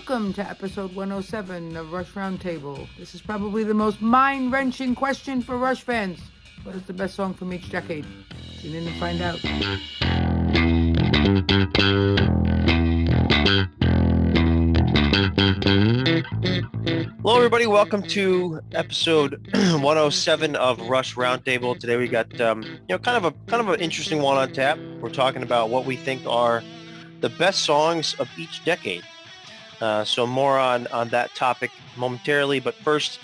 Welcome to episode 107 of Rush Roundtable. This is probably the most mind-wrenching question for Rush fans. What is the best song from each decade? Tune in and find out. Hello, everybody. Welcome to episode 107 of Rush Roundtable. Today we got kind of an interesting one on tap. We're talking about what we think are the best songs of each decade. So more on that topic momentarily. But first,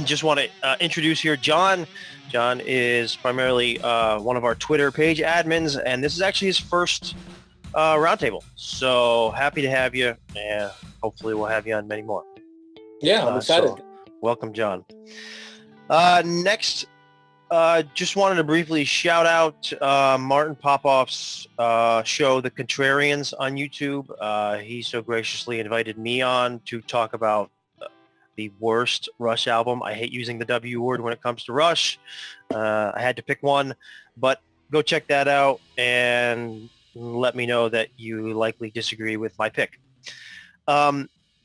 just want to introduce here John. John is primarily one of our Twitter page admins, and this is actually his first roundtable. So happy to have you, and hopefully we'll have you on many more. Yeah, I'm excited. So, welcome, John. Next, just wanted to briefly shout out Martin Popoff's show, The Contrarians, on YouTube. He so graciously invited me on to talk about the worst Rush album. I hate using the W word when it comes to Rush. I had to pick one, but go check that out and let me know that you likely disagree with my pick.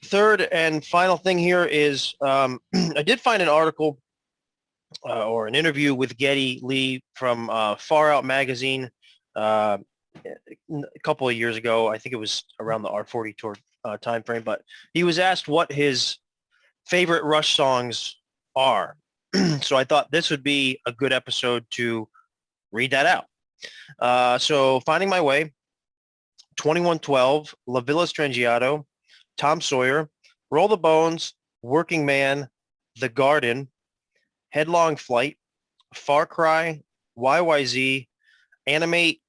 Third and final thing here is I did find an article or an interview with Geddy Lee from Far Out magazine a couple of years ago. I think it was around the R40 tour time frame, but he was asked what his favorite Rush songs are. So I thought this would be a good episode to read that out. So Finding My Way, 2112, La Villa Strangiato, Tom Sawyer, Roll the Bones, Working Man, The Garden, Headlong Flight, Far Cry, YYZ, Animate,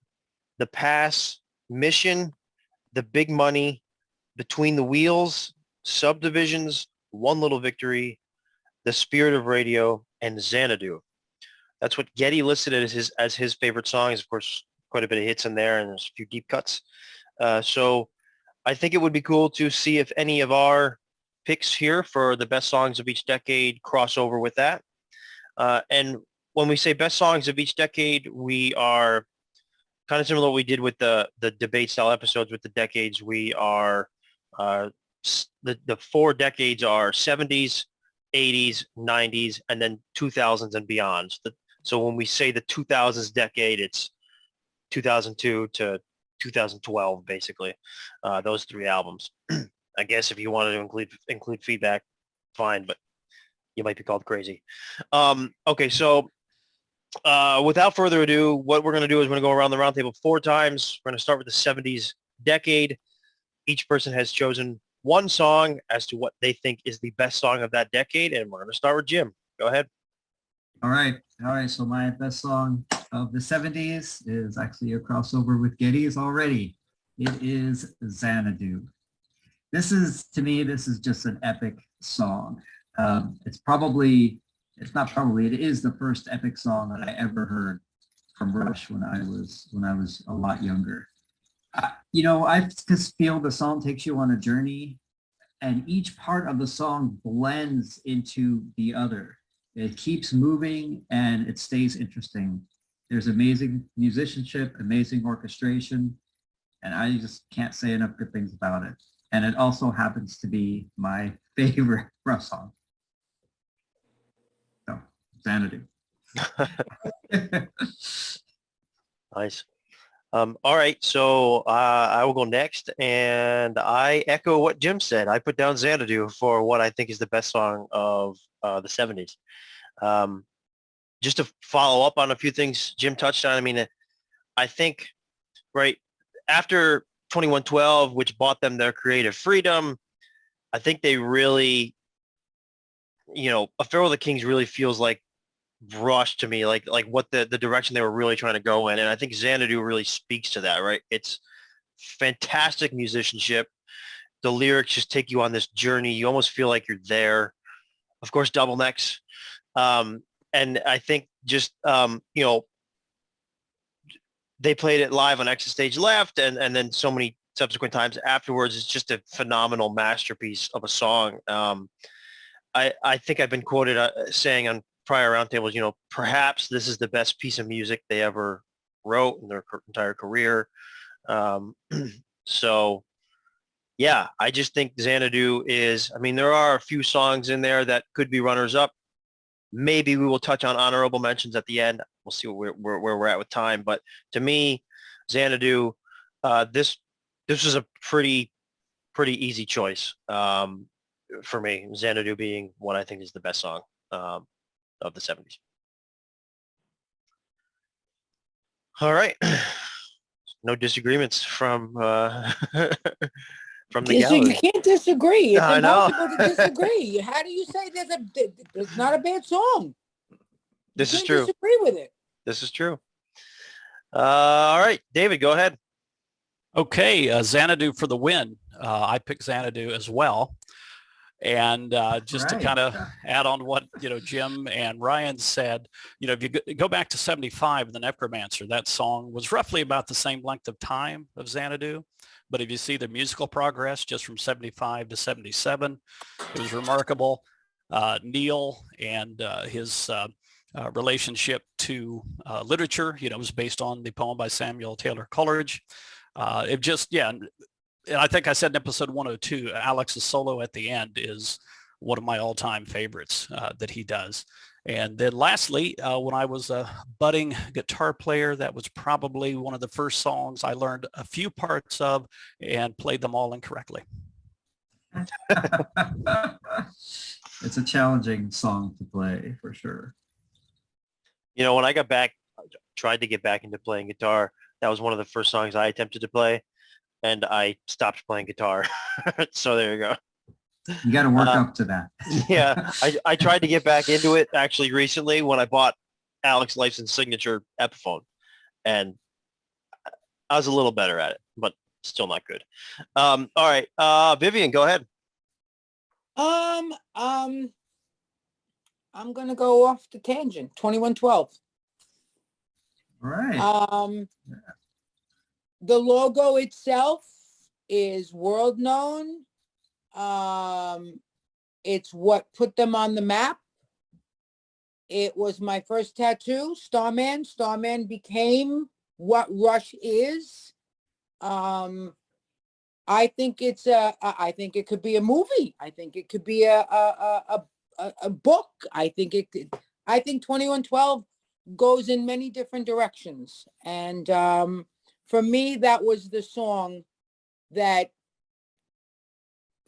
The Pass, Mission, The Big Money, Between the Wheels, Subdivisions, One Little Victory, The Spirit of Radio, and Xanadu. That's what Geddy listed as his favorite songs. Of course, quite a bit of hits in there, and there's a few deep cuts. So I think it would be cool to see if any of our picks here for the best songs of each decade cross over with that. And when we say best songs of each decade, we are kind of similar to what we did with the debate style episodes with the decades. We are the four decades are 70s, 80s, 90s, and then 2000s and beyond. So when we say the 2000s decade, it's 2002 to 2012, basically, those three albums. I guess if you wanted to include feedback, fine, but you might be called crazy. Okay, so without further ado, what we're going to do is we're going to go around the roundtable 4 times. We're going to start with the 70s decade. Each person has chosen one song as to what they think is the best song of that decade, and we're going to start with Jim. Go ahead. All right. So my best song of the 70s is actually a crossover with Geddy's already. It is Xanadu. It is just an epic song. It is the first epic song that I ever heard from Rush when I was a lot younger. I just feel the song takes you on a journey, and each part of the song blends into the other. It keeps moving and it stays interesting. There's amazing musicianship, amazing orchestration, and I just can't say enough good things about it. And it also happens to be my favorite Rush song. So, Xanadu. Nice. All right, so I will go next, and I echo what Jim said. I put down Xanadu for what I think is the best song of the 70s. Just to follow up on a few things Jim touched on, I mean, I think right after 2112, which bought them their creative freedom, I think they really, A Farewell to the Kings really feels like Rush to me, like what the direction they were really trying to go in. And I think Xanadu really speaks to that, right? It's fantastic musicianship. The lyrics just take you on this journey. You almost feel like you're there. Of course, Double Necks. And I think just, they played it live on Exit Stage Left and then so many subsequent times afterwards. It's just a phenomenal masterpiece of a song. I think I've been quoted saying on prior roundtables, perhaps this is the best piece of music they ever wrote in their entire career. So yeah, I just think Xanadu is, I mean, there are a few songs in there that could be runners up. Maybe we will touch on honorable mentions at the end. We'll see where we're at with time. But to me, Xanadu, this was a pretty easy choice for me. Xanadu being what I think is the best song of the 70s. All right. No disagreements from from the You gallery. can't disagree. It's I know. impossible to disagree. How do you say it's not a bad song? This is You true. can't disagree with it. This is true. All right, David, go ahead. Okay, Xanadu for the win. I picked Xanadu as well. And just to kind of add on to what, Jim and Ryan said, if you go back to 75, the Necromancer, that song was roughly about the same length of time of Xanadu. But if you see the musical progress just from 75 to 77, it was remarkable. Neil and his relationship to literature, was based on the poem by Samuel Taylor Coleridge. It just, and I think I said in episode 102, Alex's solo at the end is one of my all-time favorites that he does. And then lastly, when I was a budding guitar player, that was probably one of the first songs I learned a few parts of and played them all incorrectly. It's a challenging song to play for sure. When I tried to get back into playing guitar, that was one of the first songs I attempted to play, and I stopped playing guitar. So there you go. You got to work up to that. Yeah, I tried to get back into it actually recently when I bought Alex Lifeson's signature Epiphone, and I was a little better at it, but still not good. All right, Vivian, go ahead. I'm gonna go off the tangent. 2112. All right. The logo itself is world known. It's what put them on the map. It was my first tattoo, Starman. Starman became what Rush is. I think I think it could be a movie. I think it could be a book. I think 2112 goes in many different directions. And for me, that was the song that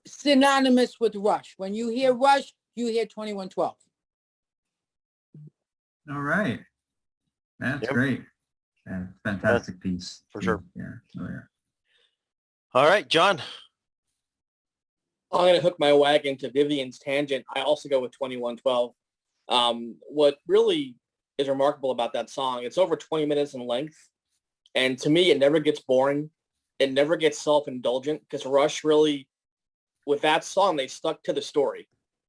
synonymous with Rush. When you hear Rush, you hear 2112. All right. That's great. Yeah, fantastic piece. For sure. Yeah. Oh, yeah. All right, John. I'm going to hook my wagon to Vivian's tangent. I also go with 2112. What really is remarkable about that song, it's over 20 minutes in length. And to me, it never gets boring. It never gets self-indulgent because Rush really, with that song, they stuck to the story.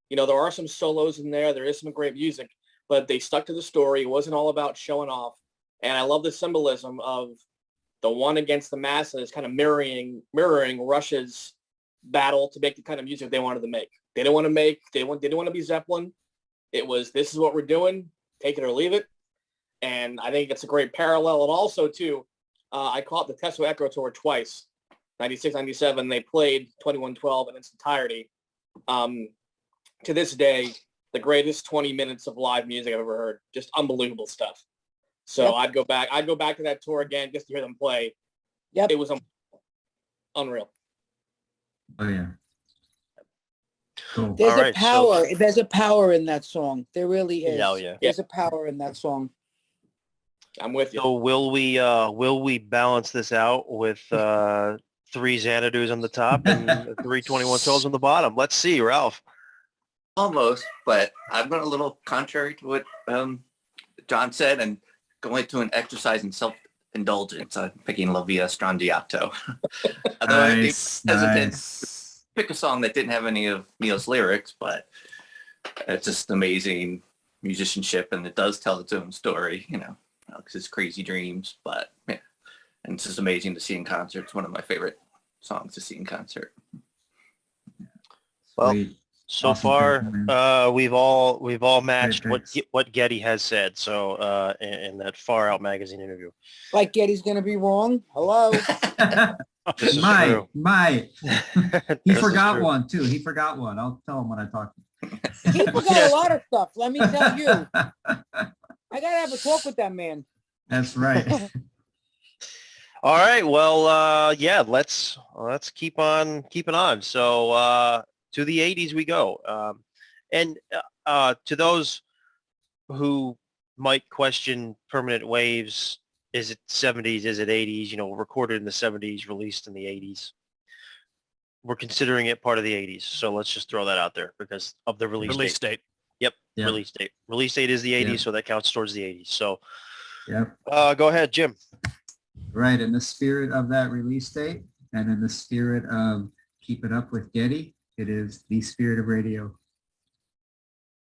There are some solos in there. There is some great music, but they stuck to the story. It wasn't all about showing off. And I love the symbolism of the one against the masses kind of mirroring Rush's battle to make the kind of music they wanted to make. They didn't want to be Zeppelin. It was, this is what we're doing, take it or leave it. And I think it's a great parallel. And also, too, I caught the Tesla Echo Tour twice, 96, 97. They played 2112 in its entirety. To this day, the greatest 20 minutes of live music I've ever heard. Just unbelievable stuff. So yep. I'd go back to that tour again just to hear them play. Yep. It was unreal. Oh, yeah. Cool. There's a power. There's a power in that song. There really is. Yeah, yeah. There's a power in that song. I'm with you. So will we balance this out with 3 Xanadus on the top and 3 2112s on the bottom? Let's see, Ralph. Almost, but I'm going a little contrary to what John said and going to an exercise in self-indulgence. I'm picking La Via Strangiato. Although I'd be hesitant to pick a song that didn't have any of Neil's lyrics, but it's just amazing musicianship, and it does tell its own story, because it's crazy dreams, but yeah. And it's just amazing to see in concert. It's one of my favorite songs to see in concert. Well, Sweet. so Awesome. far, we've all matched Great what Getty has said. So in that Far Out magazine interview, Like Getty's gonna be wrong. Hello. This is Might, true. might. He This is forgot true. one too. He forgot one. I'll tell him when I talk to him. He forgot a lot of stuff. Let me tell you. I gotta have a talk with that man. That's right. All right. Well, yeah, let's keep on keeping on. So to the 80s we go. And to those who might question Permanent Waves, is it 70s, is it 80s, recorded in the 70s, released in the 80s. We're considering it part of the 80s. So let's just throw that out there because of the release date. Yep. Yep. Release date. Release date is the 80s, Yep. so that counts towards the 80s. So Yep. go ahead, Jim. Right. In the spirit of that release date and in the spirit of Keep It Up with Getty, it is The Spirit of Radio.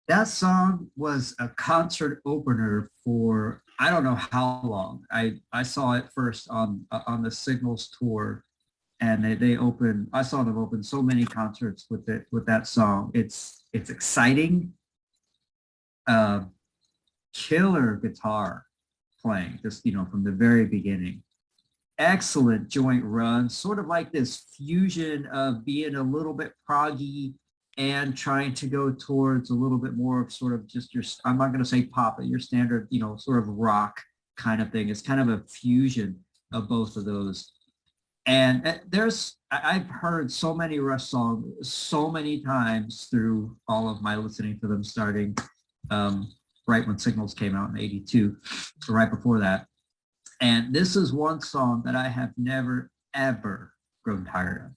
That song was a concert opener for I don't know how long. I saw it first on the Signals tour, and they opened. I saw them open so many concerts with that song. It's exciting. Killer guitar playing, just from the very beginning. Excellent joint run, sort of like this fusion of being a little bit proggy and trying to go towards a little bit more of sort of just your, I'm not going to say pop, but your standard, sort of rock kind of thing. It's kind of a fusion of both of those. And I've heard so many Rush songs so many times through all of my listening to them starting right when Signals came out in 82, so right before that. And this is one song that I have never, ever grown tired of.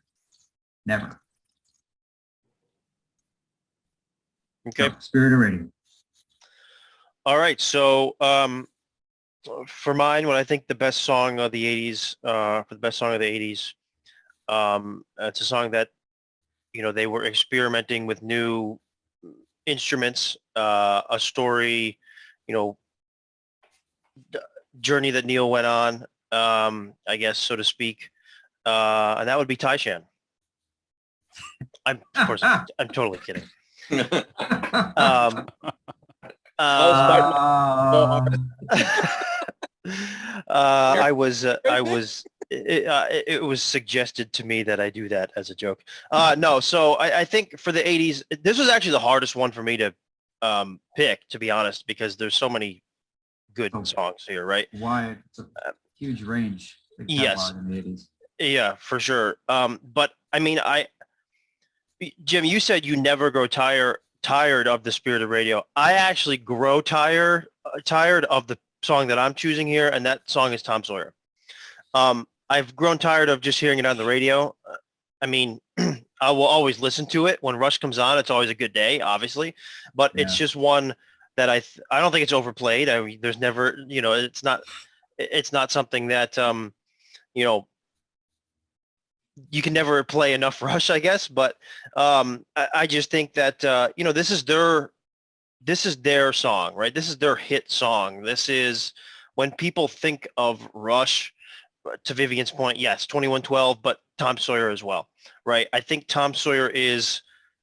Never. Okay. So, Spirit of Radio. All right. So for mine, when I think the best song of the 80s, for the best song of the 80s, it's a song that, they were experimenting with new instruments, a story, journey that Neil went on, I guess, so to speak. And that would be Taishan. Of course, I'm totally kidding. It was suggested to me that I do that as a joke. No, so I think for the 80s, this was actually the hardest one for me to pick, to be honest, because there's so many good songs here, right? Why? It's a huge range. Yes. In the 80s. Yeah, for sure. But I mean, Jim, you said you never grow tired of the Spirit of Radio. I actually grow tired of the song that I'm choosing here, and that song is Tom Sawyer. I've grown tired of just hearing it on the radio. I mean, I will always listen to it when Rush comes on. It's always a good day, obviously, but it's just one that I don't think it's overplayed. I mean, there's never, it's not something that you can never play enough Rush, I guess. But I just think that this is their song, right? This is their hit song. This is when people think of Rush. To Vivian's point, yes, 2112, but Tom Sawyer as well, right? I think Tom Sawyer is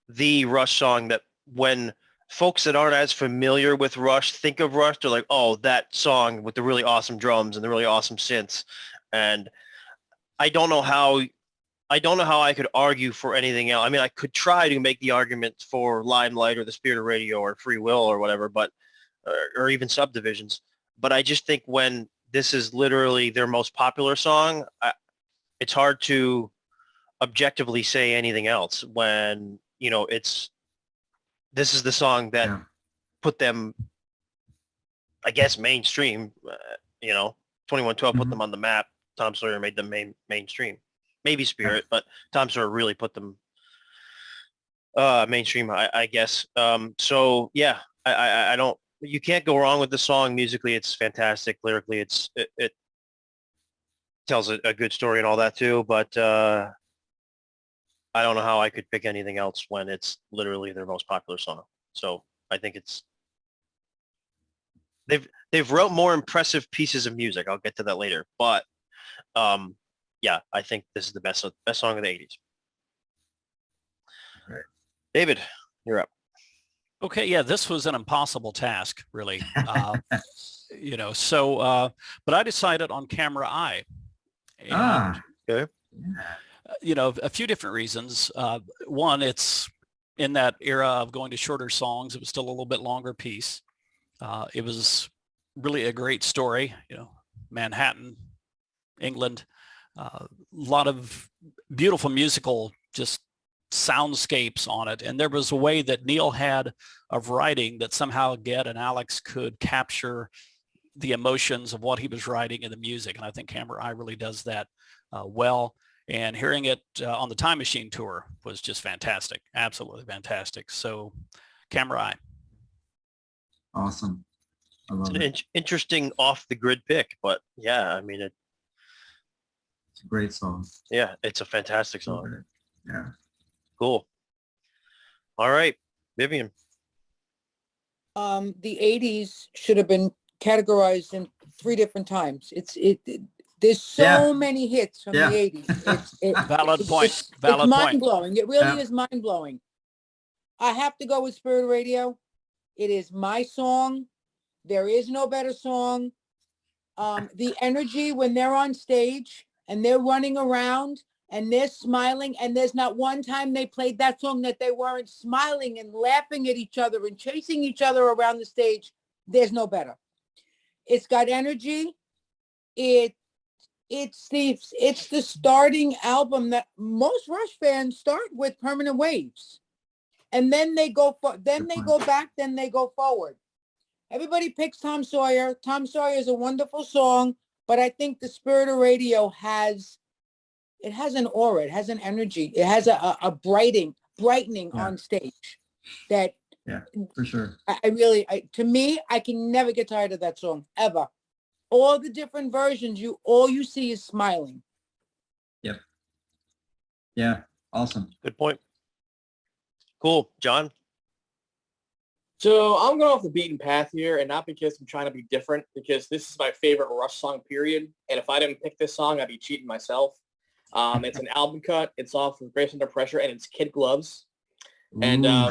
the Rush song that when folks that aren't as familiar with Rush think of Rush, they're like, oh, that song with the really awesome drums and the really awesome synths. And I don't know how I could argue for anything else. I mean, I could try to make the argument for Limelight or the Spirit of Radio or Free Will or whatever, but or even Subdivisions. But I just think when this is literally their most popular song, it's hard to objectively say anything else when, this is the song that put them, I guess, mainstream. 2112 put them on the map. Tom Sawyer made them mainstream. Maybe Spirit, but Tom Sawyer really put them mainstream, I guess. So yeah, I don't. You can't go wrong with the song musically. It's fantastic. Lyrically, it tells a good story and all that too. But I don't know how I could pick anything else when it's literally their most popular song. So I think they've wrote more impressive pieces of music. I'll get to that later. But yeah, I think this is the best song of the 80s. Right. David, you're up. Okay, yeah, this was an impossible task, really. But I decided on Camera Eye. And, Okay. You know, a few different reasons. One, it's in that era of going to shorter songs. It was still a little bit longer piece. It was really a great story, you know, Manhattan, England, a lot of beautiful musical just soundscapes on it. And there was a way that Neil had of writing that somehow Ged and Alex could capture the emotions of what he was writing in the music. And I think Camera Eye really does that well. And hearing it on the Time Machine tour was just fantastic. Absolutely fantastic. So Camera Eye. Awesome. I love It's an interesting off the grid pick, but yeah, I mean, It's a great song. yeah, it's a fantastic song. Yeah. Cool. All right, Vivian. The 80s should have been categorized in 3 different times. There's so many hits from the 80s. Valid point. Valid it's point. mind-blowing. It really is mind-blowing. I have to go with Spirit Radio. It is my song. There is no better song. The energy when they're on stage and they're running around and they're smiling, and there's not one time they played that song that they weren't smiling and laughing at each other and chasing each other around the stage. There's no better. It's got energy. It's the starting album that most Rush fans start with, Permanent Waves, and then they go back, then they go forward. Everybody picks Tom Sawyer. Tom Sawyer is a wonderful song, but I think the Spirit of Radio has an aura, it has an energy, it has a brightening on stage that for sure. To me, I can never get tired of that song ever. All the different versions, all you see is smiling. Yep. Yeah. Awesome. Good point. Cool. John? So I'm going off the beaten path here, and not because I'm trying to be different, because this is my favorite Rush song, period. And if I didn't pick this song, I'd be cheating myself. It's an album cut. It's off of Grace Under Pressure, and it's Kid Gloves. And I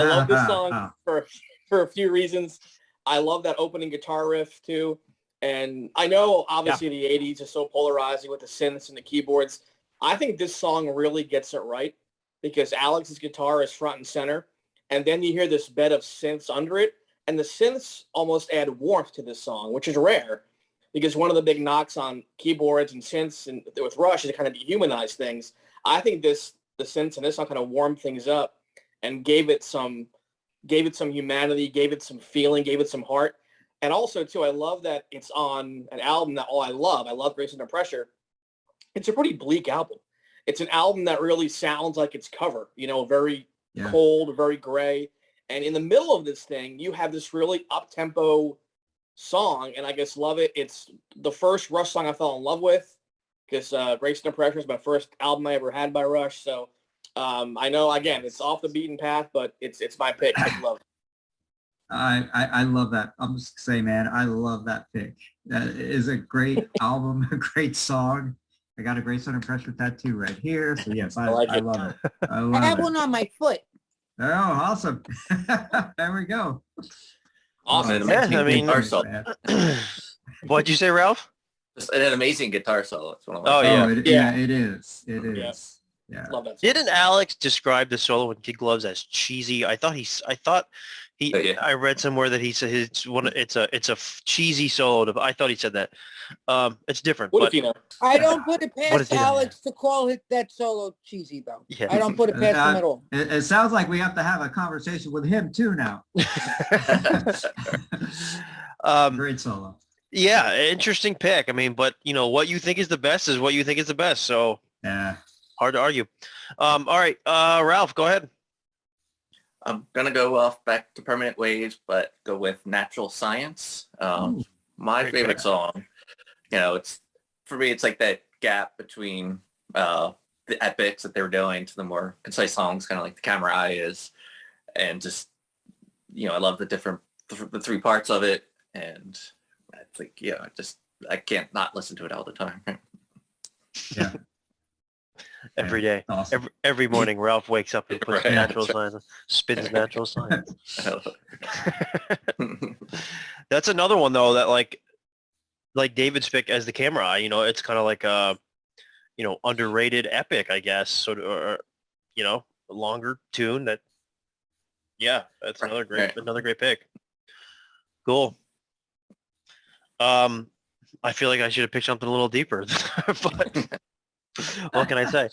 love this song for a few reasons. I love that opening guitar riff too. And I know obviously the 80s is so polarizing with the synths and the keyboards. I think this song really gets it right because Alex's guitar is front and center. And then you hear this bed of synths under it. And the synths almost add warmth to this song, which is rare because one of the big knocks on keyboards and synths and with Rush is to kind of dehumanize things. I think the synths in this song kind of warmed things up and gave it some humanity, gave it some feeling, gave it some heart. And also, too, I love that it's on an album that I love Grace Under Pressure. It's a pretty bleak album. It's an album that really sounds like its cover, very cold, very gray. And in the middle of this thing, you have this really up-tempo song, and I just love it. It's the first Rush song I fell in love with because Grace Under Pressure is my first album I ever had by Rush. So I know, again, it's off the beaten path, but it's my pick. I love it. I love that. I'm just saying, man, I love that pick. That is a great album, a great song. I got a Grace Under Pressure tattoo right here. So yes, I love it. I have one on my foot. Oh, awesome. There we go. Awesome. Yeah, guitar solo. What'd you say, Ralph? Just an amazing guitar solo. It's one of my it is. It is. Yeah. Love that song. Didn't Alex describe the solo in Kid Gloves as cheesy? I read somewhere that he said it's a cheesy solo. I thought he said that. It's different. What if you know? I don't put it past Alex to call that solo cheesy, though. Yeah. I don't put it past him at all. It sounds like we have to have a conversation with him too now. Great solo. Yeah, interesting pick. I mean, but what you think is the best is what you think is the best. So yeah. Hard to argue. All right, Ralph, go ahead. I'm going to go off back to Permanent Waves, but go with Natural Science. My favorite song. It's for me, it's like that gap between the epics that they were doing to the more concise songs, kind of like the Camera Eye is. And just, I love the 3 parts of it. And I think, I can't not listen to it all the time. Yeah. Every day. Awesome. Every morning, Ralph wakes up and puts Natural Science, spins Natural Science. That's another one, though, that like David's pick as the Camera Eye, it's kind of like underrated epic, I guess. Sort of, or, a longer tune that, yeah, that's another great pick. Cool. I feel like I should have picked something a little deeper, but what can I say?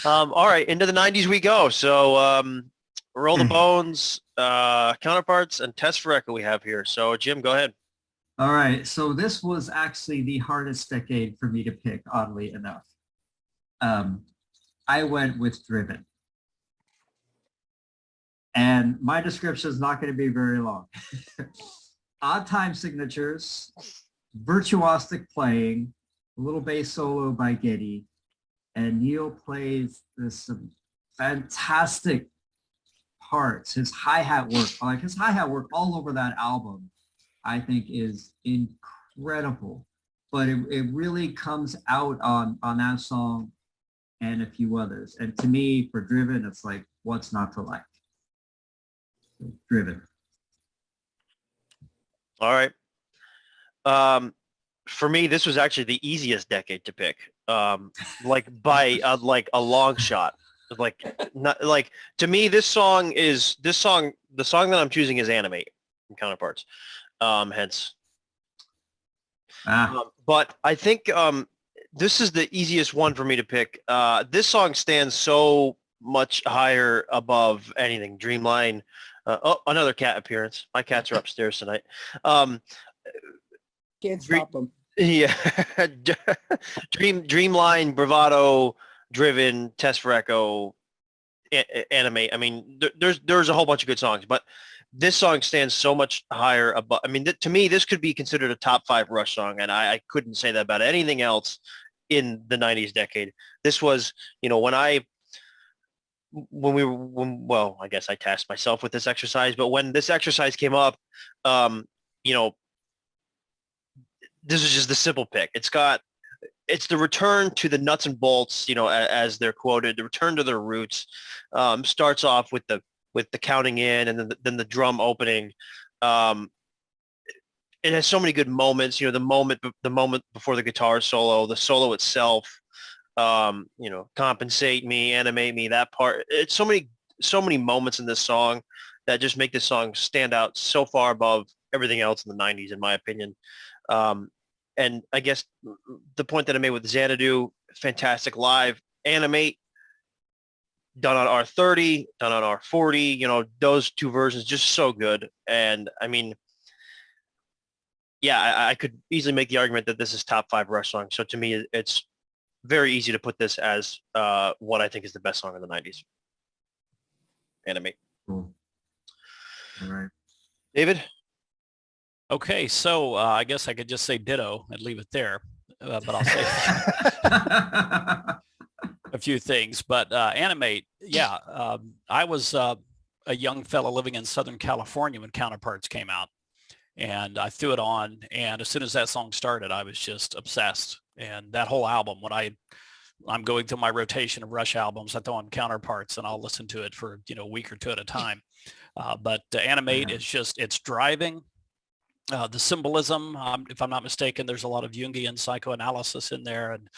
All right, into the 90s we go. So Roll the Bones, Counterparts, and Test for Echo we have here. So Jim, go ahead. All right, so this was actually the hardest decade for me to pick, oddly enough. I went with Driven. And my description is not going to be very long. Odd time signatures, virtuosic playing, a little bass solo by Geddy, and Neil plays this fantastic parts. His hi-hat work all over that album, I think, is incredible. But it really comes out on that song and a few others. And to me, for Driven, it's like, what's not to like? Driven. All right. For me, this was actually the easiest decade to pick. Like by a long shot. Like, not like, to me, the song that I'm choosing is Animate from Counterparts. Hence. But I think this is the easiest one for me to pick. This song stands so much higher above anything. Dreamline. Another cat appearance. My cats are upstairs tonight. Can't stop them. Yeah. Dreamline, Bravado, Driven, Test for Echo, Animate. I mean, there's a whole bunch of good songs, but this song stands so much higher above. I mean, to me, this could be considered a top 5 Rush song, and I couldn't say that about anything else in the 90s decade. This was, well, I guess I tasked myself with this exercise, but when this exercise came up, this was just the simple pick. It's the return to the nuts and bolts, as they're quoted, the return to their roots. Starts off with the counting in, and then the drum opening. It has so many good moments. The moment before the guitar solo, the solo itself. Compensate me, animate me, that part. It's so many moments in this song that just make this song stand out so far above everything else in the 90s, in my opinion. And I guess the point that I made with Xanadu, fantastic live. Animate, done on R30, done on R40, those two versions, just so good. And I mean, yeah, I could easily make the argument that this is top 5 Rush song. So to me, it's very easy to put this as what I think is the best song in the 90s. Animate. Cool. All right. David? Okay, so I guess I could just say ditto and leave it there, but I'll say a few things. But Animate, yeah, I was a young fella living in Southern California when Counterparts came out, and I threw it on, and as soon as that song started, I was just obsessed. And that whole album, when I'm going through my rotation of Rush albums, I throw on Counterparts, and I'll listen to it for a week or two at a time. But Animate is just, it's driving. The symbolism, if I'm not mistaken, there's a lot of Jungian psychoanalysis in there, and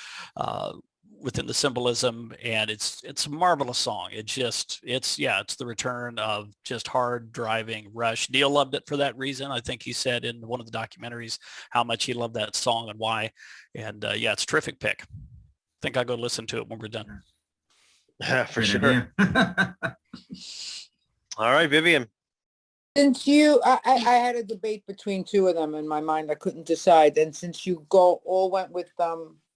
within the symbolism, and it's a marvelous song. It's the return of just hard driving Rush. Neil loved it for that reason. I think he said in one of the documentaries how much he loved that song and why. And it's a terrific pick. I think I'll go listen to it when we're done. Yeah, for sure. All right, Vivian. Since I had a debate between two of them in my mind. I couldn't decide. And since you went with,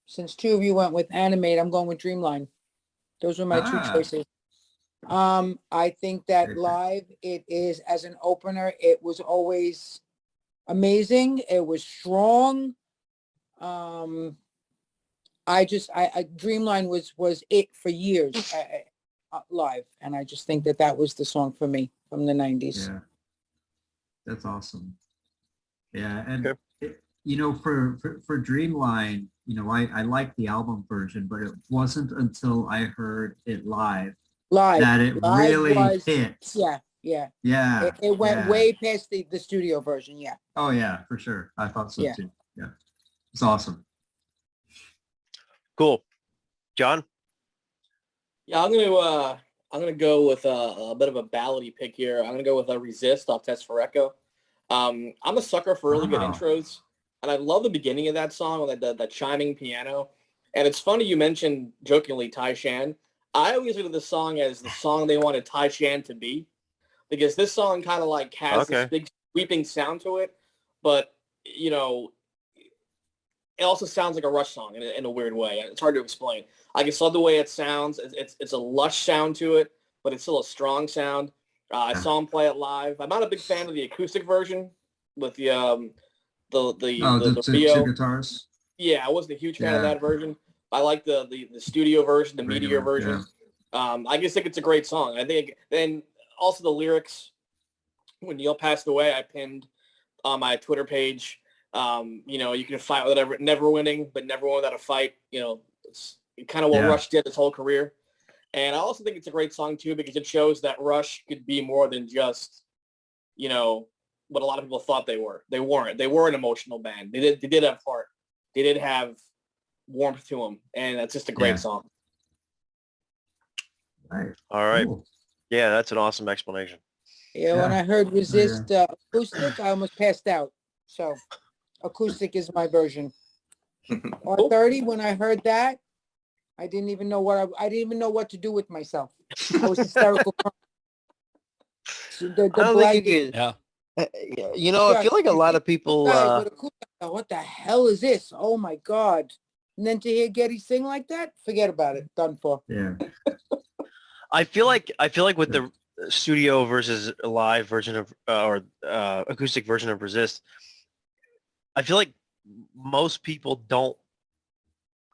since two of you went with Animate, I'm going with Dreamline. Those were my two choices. I think that live, it is, as an opener, it was always amazing. It was strong. Dreamline was it for years live. And I just think that was the song for me from the 90s. Yeah. That's awesome. Yeah, and for Dreamline, I like the album version, but it wasn't until I heard it live that it really hit. Yeah. It went way past the studio version. Yeah. Oh yeah, for sure. I thought so too. Yeah, it's awesome. Cool. John? Yeah, I'm gonna go with a bit of a ballady pick here. I'm gonna go with a Resist off Test for Echo. I'm a sucker for really good intros, and I love the beginning of that song with that chiming piano. And it's funny you mentioned jokingly Tai Shan. I always look at this song as the song they wanted Tai Shan to be, because this song kind of like has this big sweeping sound to it, but you know, it also sounds like a Rush song in a weird way. It's hard to explain. I just love the way it sounds. It's a lush sound to it, but it's still a strong sound. I saw him play it live. I'm not a big fan of the acoustic version with the Rio guitars. Yeah, I wasn't a huge fan of that version. I like the studio version, the Meteor version. Yeah. I just think it's a great song. I think, and also the lyrics. When Neil passed away, I pinned on my Twitter page. You can fight whatever, never winning, but never win without a fight. It's kind of what Rush did his whole career. And I also think it's a great song too, because it shows that Rush could be more than just, what a lot of people thought they were. They weren't. They were an emotional band. They did have heart. They did have warmth to them, and that's just a great song. Right. All right. Cool. Yeah, that's an awesome explanation. Yeah, when I heard Resist acoustic, I almost passed out. So acoustic is my version. R30, when I heard that, I didn't even know what to do with myself. I was hysterical. I don't think you can. I feel like a lot of people. What the hell is this? Oh my God! And then to hear Geddy sing like that, forget about it. Done for. Yeah. I feel like with the studio versus live version of or acoustic version of Resist, I feel like most people don't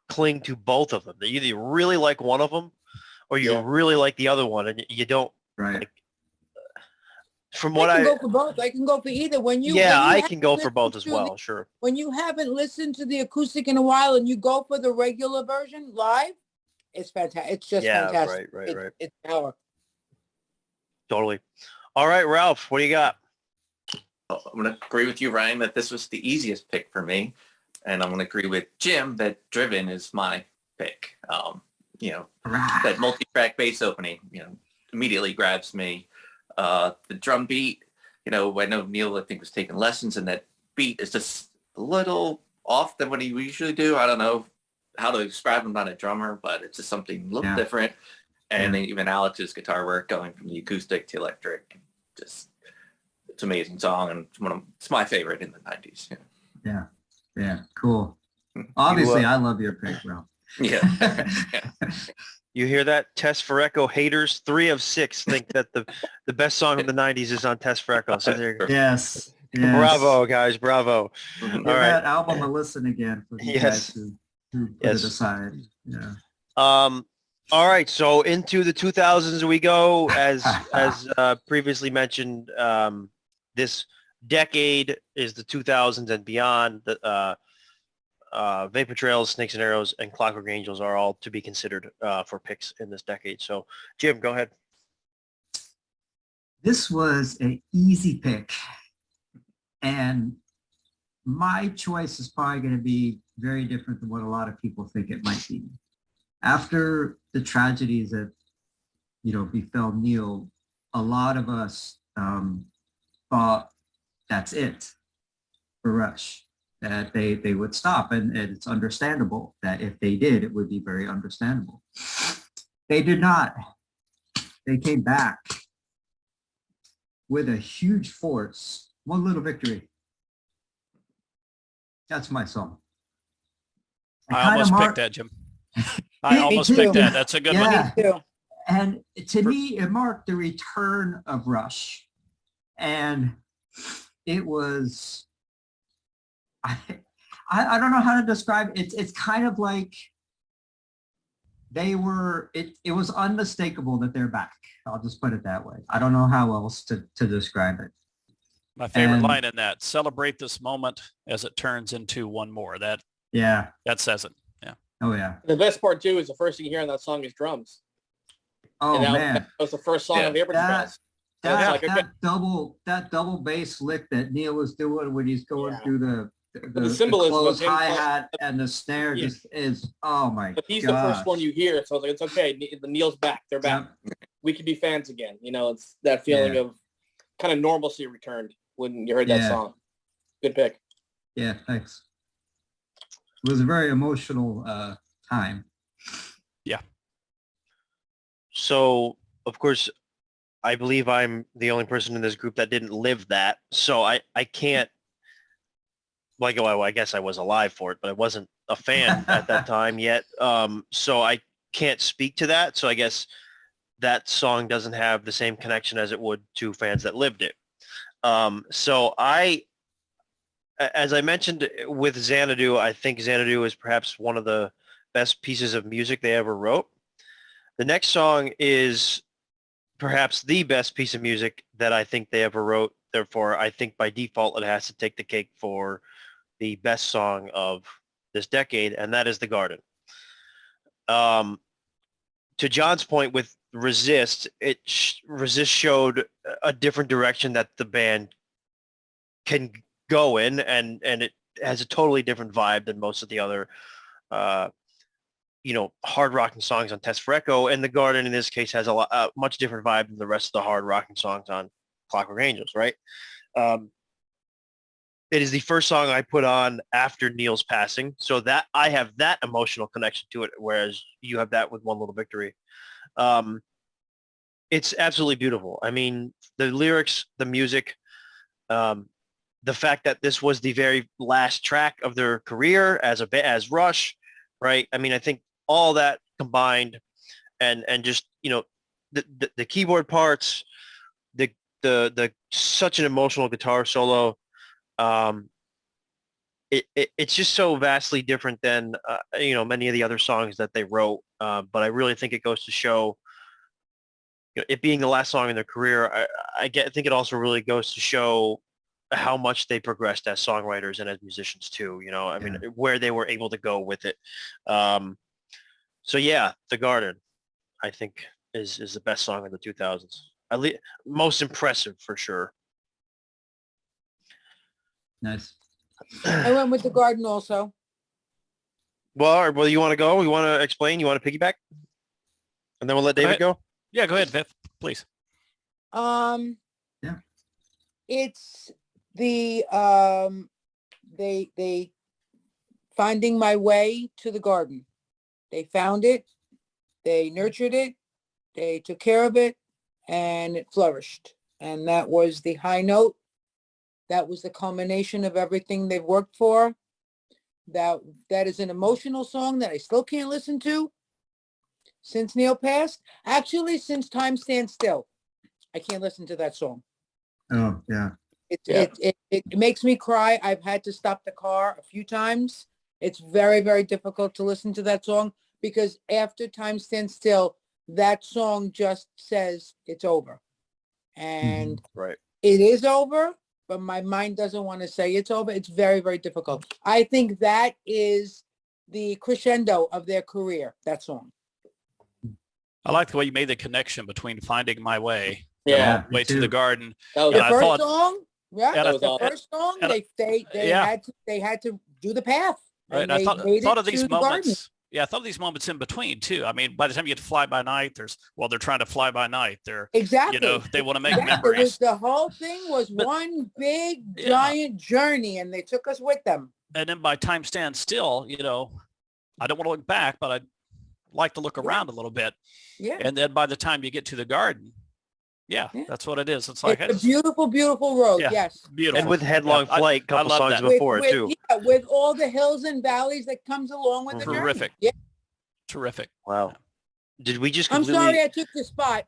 cling to both of them. They either really like one of them or you really like the other one, and you don't. Right. Like, from what I can go for both. I can go for either. I can go for both as well. Sure. When you haven't listened to the acoustic in a while and you go for the regular version live, it's fantastic. It's just fantastic. Right. It's power. Totally. All right, Ralph, what do you got? I'm going to agree with you, Ryan, that this was the easiest pick for me. And I'm going to agree with Jim that Driven is my pick. That multi-track bass opening, immediately grabs me. The drum beat, I know Neil, I think, was taking lessons, and that beat is just a little off than what he usually do. I don't know how to describe him. I'm not a drummer, but it's just something a little different. And then even Alex's guitar work going from the acoustic to electric, just it's an amazing song, and it's my favorite in the 90s. Yeah, cool. Obviously, I love your pick, Ralph. Yeah. You hear that? Test for Echo haters, 3 of 6 think that the best song of the 90s is on Test for Echo. So there you go. Yes. Bravo, guys. Bravo. Give All right. that album a listen again for you guys to put it aside. Yeah. All right. So into the 2000s we go. As previously mentioned, this decade is the 2000s and beyond. Vapor Trails, Snakes and Arrows, and Clockwork Angels are all to be considered for picks in this decade. So, Jim, go ahead. This was an easy pick, and my choice is probably going to be very different than what a lot of people think it might be. After the tragedies that, befell Neil, a lot of us thought that's it for Rush. That they would stop, and it's understandable that if they did, it would be very understandable. They did not. They came back with a huge force. One Little Victory. That's my song. I almost picked that, Jim. I almost picked that. That's a good one. And to me, it marked the return of Rush. And it was... I don't know how to describe it. It's kind of like they were, it was unmistakable that they're back. I'll just put it that way. I don't know how else to describe it. My favorite line in that, celebrate this moment as it turns into one more. That says it. Yeah. Oh yeah. The best part too is the first thing you hear in that song is drums. Oh man. That was the first song on Vapor Trails. That double bass lick that Neil was doing when he's going through The symbolism of close him hi-hat and the snare Yeah. just is, oh my But he's gosh. the first one you hear, so I was like, it's okay. The Neil's back. They're back. Yep. We could be fans again. You know, it's that feeling Yeah. of kind of normalcy returned when you heard that Yeah. song. Good pick. Yeah, thanks. It was a very emotional time. So, of course, I believe I'm the only person in this group that didn't live that. So I can't, like, well, I guess I was alive for it, but I wasn't a fan at that time yet. So I can't speak to that. So I guess that song doesn't have the same connection as it would to fans that lived it. So as I mentioned with Xanadu, I think Xanadu is perhaps one of the best pieces of music they ever wrote. The next song is perhaps the best piece of music that I think they ever wrote. Therefore, I think by default it has to take the cake for the best song of this decade, and that is The Garden. To John's point with Resist, Resist showed a different direction that the band can go in, and it has a totally different vibe than most of the other hard rocking songs on Test for Echo, and The Garden in this case has a much different vibe than the rest of the hard rocking songs on Clockwork Angels, right? It is the first song I put on after Neil's passing, so that I have that emotional connection to it, whereas you have that with One Little Victory. It's absolutely beautiful. I mean, the lyrics, the music, the fact that this was the very last track of their career as Rush, right? I mean, I think all that combined, and just the keyboard parts, the such an emotional guitar solo. It's just so vastly different than many of the other songs that they wrote. But I really think it goes to show, it being the last song in their career. I think it also really goes to show how much they progressed as songwriters and as musicians too. I mean, where they were able to go with it. So yeah, The Garden, I think is the best song of the 2000s. Most impressive for sure. Nice. I went with The Garden also. Well, you want to go? You want to explain? You want to piggyback? And then we'll let David go? Yeah, go ahead, Viv, please. Yeah. It's the they finding my way to the garden. They found it, they nurtured it, they took care of it, and it flourished. And that was the high note. That was the culmination of everything they've worked for. That is an emotional song that I still can't listen to since Neil passed. Actually, since Time Stands Still, I can't listen to that song. Oh, yeah. It makes me cry. I've had to stop the car a few times. It's very, very difficult to listen to that song because after Time Stands Still, that song just says it's over. And Right. It is over, but my mind doesn't want to say it's over. It's very, very difficult. I think that is the crescendo of their career, that song. I like the way you made the connection between Finding My Way, Yeah, all the way to The Garden. That was The I first thought- song, yeah, and I the thought- first song, and they had to do the path. Right. And I they thought made of it these to the garden. moments. Yeah, I thought of these moments in between too. I mean, by the time you get to Fly By Night, they're trying to fly by night. They're, Exactly. they want to make Yeah, memories. the whole thing was But- one big Yeah. giant journey, and they took us with them. And then by Time Stands Still, I don't want to look back, but I'd like to look around a little bit. Yeah. And then by the time you get to the garden, Yeah. that's what it is. It's like, It's a beautiful, beautiful road. Yeah. Yes. beautiful. And with Headlong Yeah, Flight, a I couple love songs that. before it too. Yeah, with all the hills and valleys that comes along with the journey. Terrific. Yeah. Terrific. Wow. Did we just I'm completely? sorry I took the spot.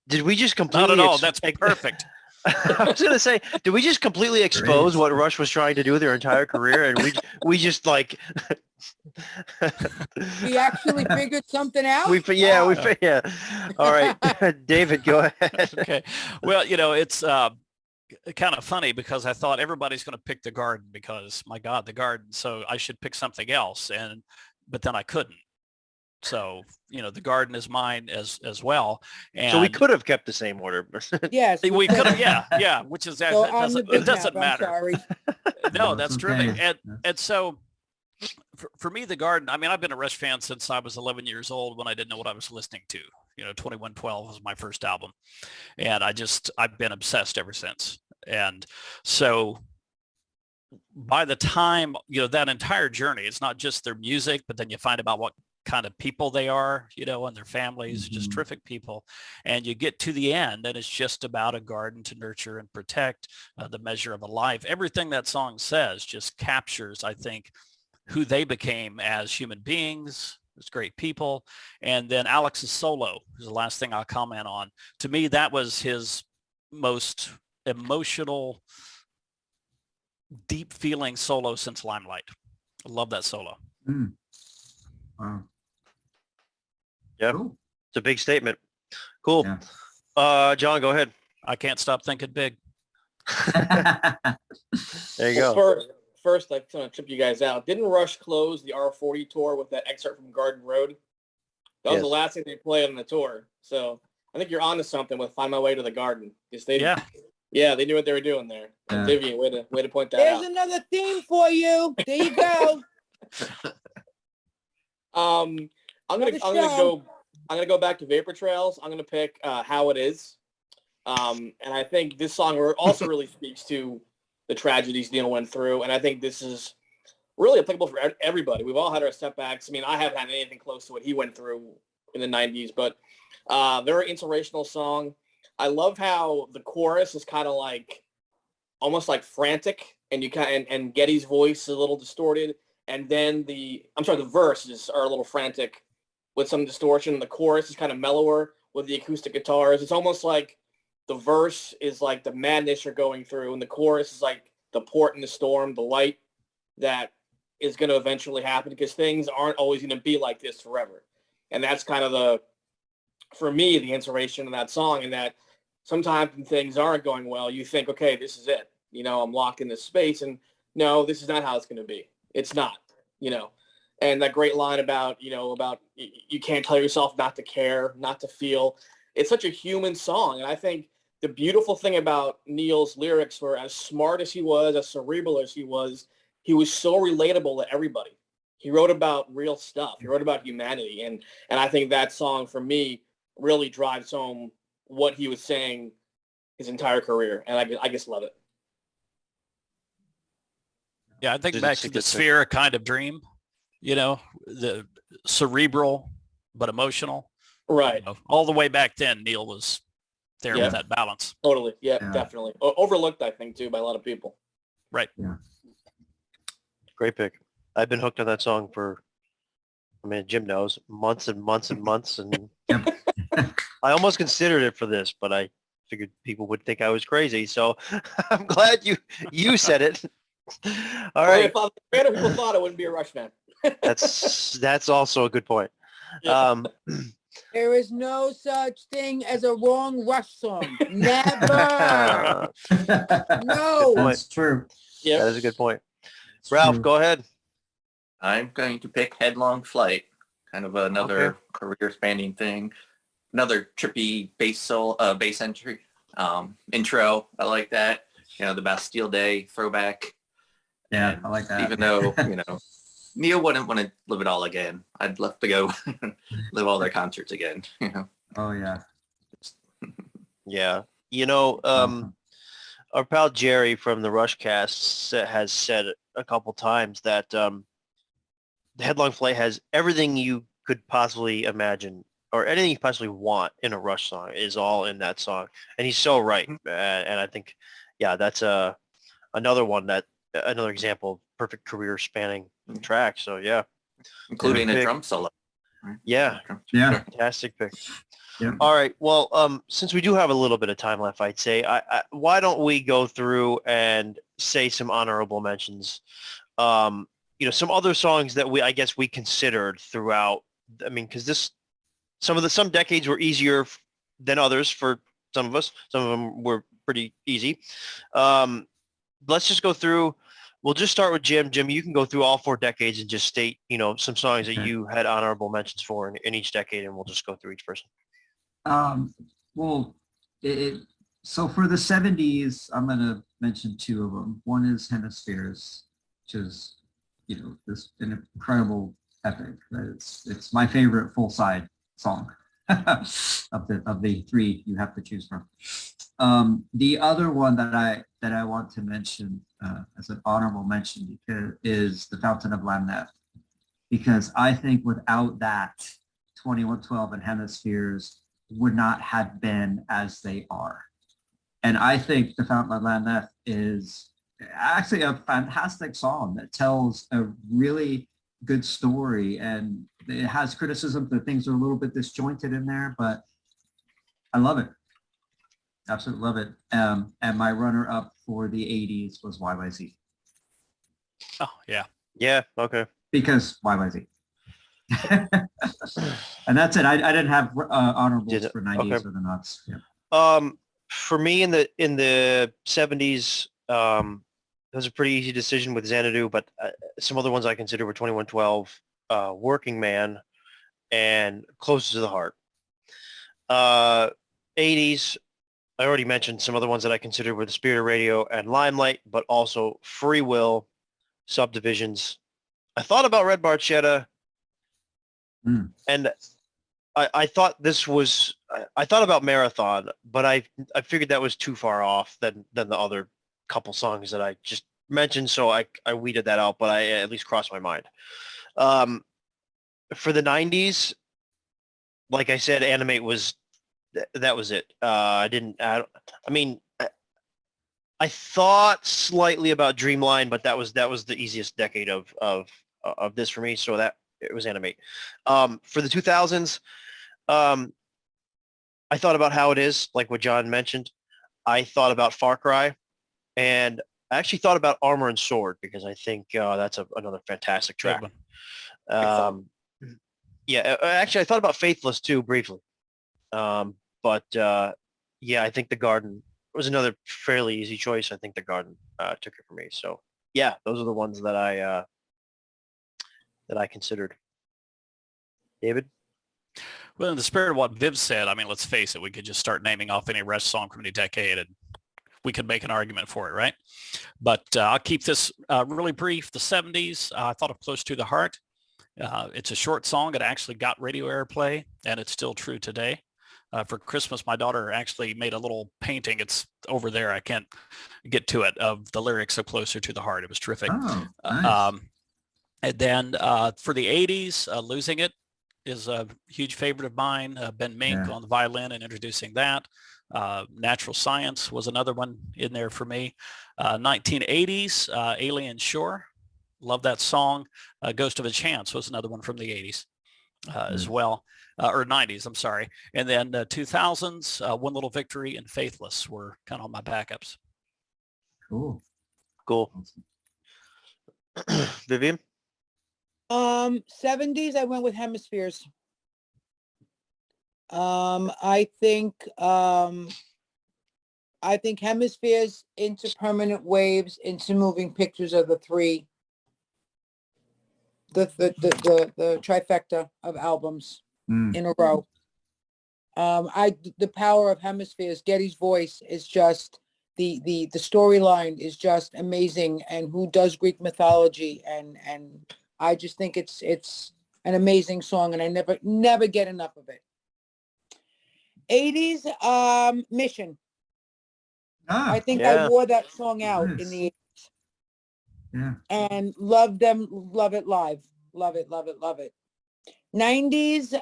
Did we just Not completely? at all. That's perfect. I was gonna say, did we just completely expose what Rush was trying to do their entire career, and we just like We actually figured something out. yeah. All right, David, go ahead. Okay. Well, it's kind of funny because I thought everybody's going to pick The Garden because, my God, The Garden. So I should pick something else. But then I couldn't. So, the garden is mine as well. And So we could have kept the same order. Yes. we could have, yeah, which is So I'm the it big doesn't map, I'm matter. sorry. No, No, that's it's terrific. okay. And so for me, the garden, I mean, I've been a Rush fan since I was 11 years old when I didn't know what I was listening to. 2112 was my first album. And I've been obsessed ever since. And so by the time, that entire journey, it's not just their music, but then you find about what kind of people they are, and their families, just terrific people. And you get to the end and it's just about a garden to nurture and protect, the measure of a life. Everything that song says just captures, I think, who they became as human beings, as great people. And then Alex's solo is the last thing I'll comment on. To me, that was his most emotional, deep feeling solo since Limelight. I love that solo. Wow. Yeah, Cool. it's a big statement. Cool. Yeah. John, go ahead. I can't stop thinking big. There you Well, go. first, I want to trip you guys out. Didn't Rush close the R40 tour with that excerpt from Garden Road? That was the Yes. last thing they played on the tour. So I think you're onto something with Find My Way to the Garden. Yeah. Yeah, they knew what they were doing there. Yeah. Vivian, way to point that There's out. another theme for you. There you go. I'm gonna go back to Vapor Trails. I'm gonna pick How It Is. And I think this song also really speaks to the tragedies Neil went through. And I think this is really applicable for everybody. We've all had our setbacks. I mean, I haven't had anything close to what he went through in the 90s, but very inspirational song. I love how the chorus is kind of like almost like frantic, and and Getty's voice is a little distorted, and then the verses are a little frantic with some distortion. The chorus is kind of mellower with the acoustic guitars. It's almost like the verse is like the madness you're going through, and the chorus is like the port in the storm, the light that is going to eventually happen, because things aren't always going to be like this forever. And that's kind of for me, the inspiration of that song, and that sometimes when things aren't going well, you think, okay, this is it. I'm locked in this space, and no, this is not how it's going to be. It's not, and that great line about you can't tell yourself not to care, not to feel. It's such a human song. And I think the beautiful thing about Neil's lyrics were, as smart as he was, as cerebral as he was so relatable to everybody. He wrote about real stuff. He wrote about humanity. And I think that song, for me, really drives home what he was saying his entire career. And I just love it. Yeah, I think Did back it to stick the with you? Sphere kind of dream, the cerebral but emotional. Right. All the way back then, Neil was there Yeah. with that balance. Totally. Yeah, Yeah. definitely. Overlooked, I think, too, by a lot of people. Right. Yeah. Great pick. I've been hooked on that song for, Jim knows, months and months and months. And Yep. I almost considered it for this, but I figured people would think I was crazy. So I'm glad you said it. All right. If random people thought I wouldn't be a Rush fan. That's also a good point. Yeah. There is no such thing as a wrong Rush song. Never. No. That's true. Yeah. That is a good point. It's Ralph, true. go ahead. I'm going to pick Headlong Flight, kind of another career-spanning thing. Another trippy bass entry, intro. I like that. The Bastille Day throwback. Yeah, And I like that. Even though, Neil wouldn't want to live it all again. I'd love to go live all their concerts again. Oh yeah. Yeah. Awesome. Our pal Jerry from the Rushcast has said a couple times that the Headlong Flight has everything you could possibly imagine or anything you possibly want in a Rush song is all in that song. And he's so right. And I think, that's another example of perfect career spanning track. So yeah. Including Good a pick. drum solo. Right? Yeah. Yeah. Fantastic pick. Yeah. All right. Well, since we do have a little bit of time left, I'd say, why don't we go through and say some honorable mentions? Some other songs that I guess we considered throughout. Because some decades were easier than others for some of us. Some of them were pretty easy. Let's just go through We'll just start with Jim. Jim, you can go through all 4 decades and just state, some songs that you had honorable mentions for in each decade, and we'll just go through each person. Well, so for the 70s, I'm going to mention 2 of them. One is Hemispheres, which is, this an incredible epic. It's my favorite full side song of the 3 you have to choose from. The other one that I want to mention as an honorable mention is The Fountain of Lamneth, because I think without that, 2112 and Hemispheres would not have been as they are. And I think The Fountain of Lamneth is actually a fantastic song that tells a really good story, and it has criticism that things are a little bit disjointed in there, but I love it. Absolutely love it. And my runner-up for the 80s was YYZ. Oh, yeah. Yeah, okay. Because YYZ. And that's it. I didn't have honorables for 90s okay. or the nuts. Yeah. For me in the 70s, it was a pretty easy decision with Xanadu, but some other ones I consider were 2112, Working Man, and Closer to the Heart. 80s, I already mentioned some other ones that I consider were The Spirit of Radio and Limelight, but also Free Will, Subdivisions. I thought about Red Barchetta, and I thought I thought about Marathon, but I figured that was too far off than the other couple songs that I just mentioned, so I weeded that out, but I at least crossed my mind. For the 90s, like I said, Animate was that was it. I thought slightly about Dreamline, but that was the easiest decade of this for me, so that it was Animate. For the 2000s, I thought about How It Is, like what John mentioned. I thought about Far Cry, and I actually thought about Armor and Sword, because I think that's another fantastic track. Yeah, actually, I thought about Faithless too briefly, but yeah, I think The Garden was another fairly easy choice. I think The Garden took it for me. So yeah, those are the ones that I considered. David? Well, in the spirit of what Viv said, I mean, let's face it, we could just start naming off any Rush song from any decade and we could make an argument for it, right? But I'll keep this really brief. The 70s, I thought of Close to the Heart. It's a short song. It actually got radio airplay, and it's still true today. For Christmas, my daughter actually made a little painting. It's over there. I can't get to it, of the lyrics of Closer to the Heart. It was terrific. Oh, nice. And then for the 80s, Losing It is a huge favorite of mine. Ben Mink on the violin and introducing that. Natural Science was another one in there for me. 1980s, Alien Shore. Love that song. Ghost of a Chance was another one from the 80s as well. Or 90s, I'm sorry. And then 2000s, One Little Victory and Faithless were kind of my backups. Cool. Vivian? 70s, I went with Hemispheres. I think Hemispheres into Permanent Waves into Moving Pictures are the 3, the trifecta of albums in a row. The power of Hemispheres, Getty's voice is just the storyline is just amazing, and who does Greek mythology, and I just think it's an amazing song, and I never get enough of it. 80s, Mission. I think I wore that song out in the 80s. Yeah. And love them, love it live. Love it, love it, love it. 90s,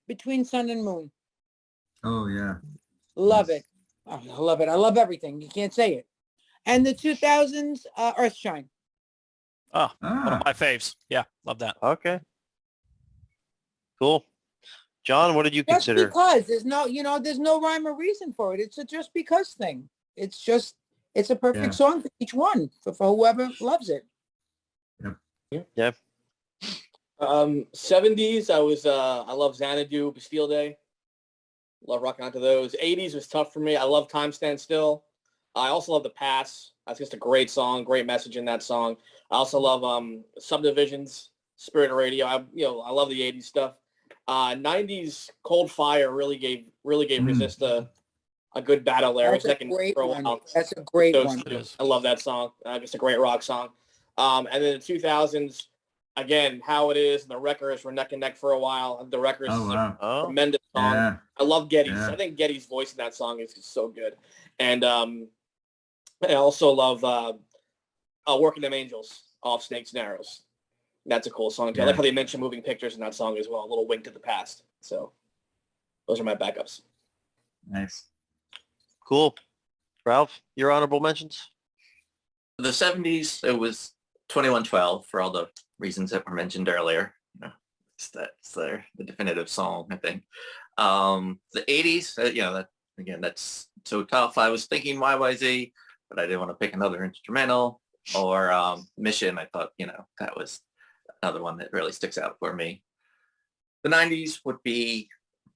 Between Sun and Moon. Oh, yeah. Love it. Oh, I love it. I love everything. You can't say it. And the 2000s, Earthshine. Oh, one of my faves. Yeah, love that. Okay. Cool. John, what did you consider? Just because there's no rhyme or reason for it. It's a just because thing. It's a perfect song for each one, for whoever loves it. Yeah. 70s, I love Xanadu, Bastille Day. Love rocking out to those. 80s was tough for me. I love Time Stand Still. I also love The Pass. That's just a great song, great message in that song. I also love Subdivisions, Spirit Radio. I love the 80s stuff. 90s Cold Fire really gave Resist a good battle there. That's a great one. That's a great one. I love that song. Just a great rock song. And then the 2000s, again, How It Is and The Wreckers were neck and neck for a while. The Wreckers is a tremendous song. Yeah. I love Geddes. Yeah. I think Geddes' voice in that song is just so good. And I also love Working Them Angels off Snakes and Arrows. That's a cool song too. I like how they mention moving pictures in that song as well. A little wink to the past. So those are my backups. Nice. Cool. Ralph, your honorable mentions? The 70s, it was 2112 for all the reasons that were mentioned earlier. That's the definitive song, I think. The 80s, that's so tough. I was thinking YYZ, but I didn't want to pick another instrumental, or Mission. I thought, that was another one that really sticks out for me. The 90s would be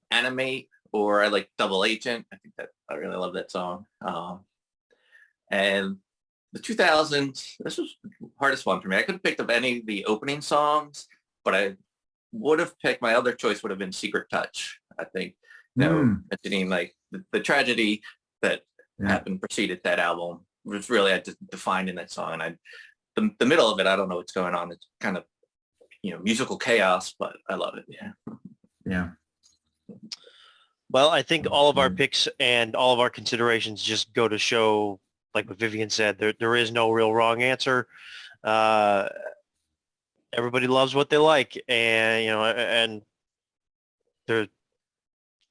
Animate, or I like Double Agent. I think that I really love that song. And the 2000s, this was the hardest one for me. I couldn't pick up any of the opening songs, but I would have picked, my other choice would have been Secret Touch. I think, mentioning like the tragedy that happened preceded that album was really defined in that song. And the middle of it, I don't know what's going on. It's kind of, musical chaos, but I love it. Yeah. Yeah. Well, I think all of our picks and all of our considerations just go to show, like what Vivian said, there is no real wrong answer. Everybody loves what they like, and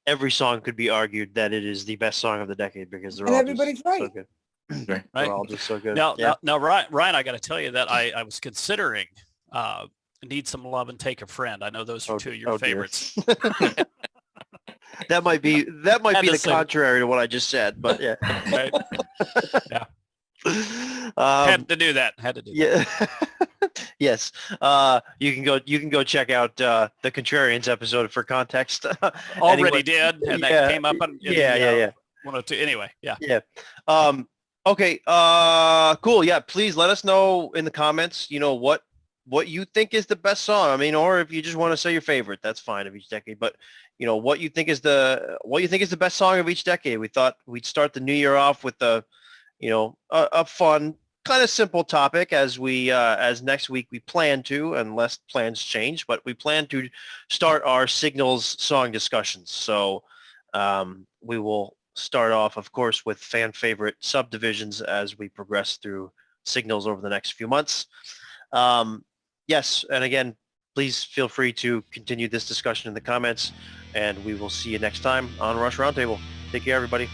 every song could be argued that it is the best song of the decade because they're all everybody's just right. so good. Right. They're all just so good. Now, Ryan, I got to tell you that I was considering Need Some Love and Take a Friend. I know those are two of your favorites. That might be the contrary to what I just said, but yeah. Right. Yeah. Had to do that. Yeah. Yes. You can go check out the Contrarians episode for context. Already did, and that came up on 102. Anyway, yeah. Yeah. Okay. Cool. Yeah. Please let us know in the comments. What you think is the best song. I mean, or if you just want to say your favorite, that's fine of each decade. But what you think is the best song of each decade. We thought we'd start the new year off with a fun, kind of simple topic as next week we plan to, unless plans change, but we plan to start our Signals song discussions. So we will start off, of course, with fan favorite subdivisions as we progress through Signals over the next few months. Yes, and again, please feel free to continue this discussion in the comments, and we will see you next time on Rush Roundtable. Take care, everybody.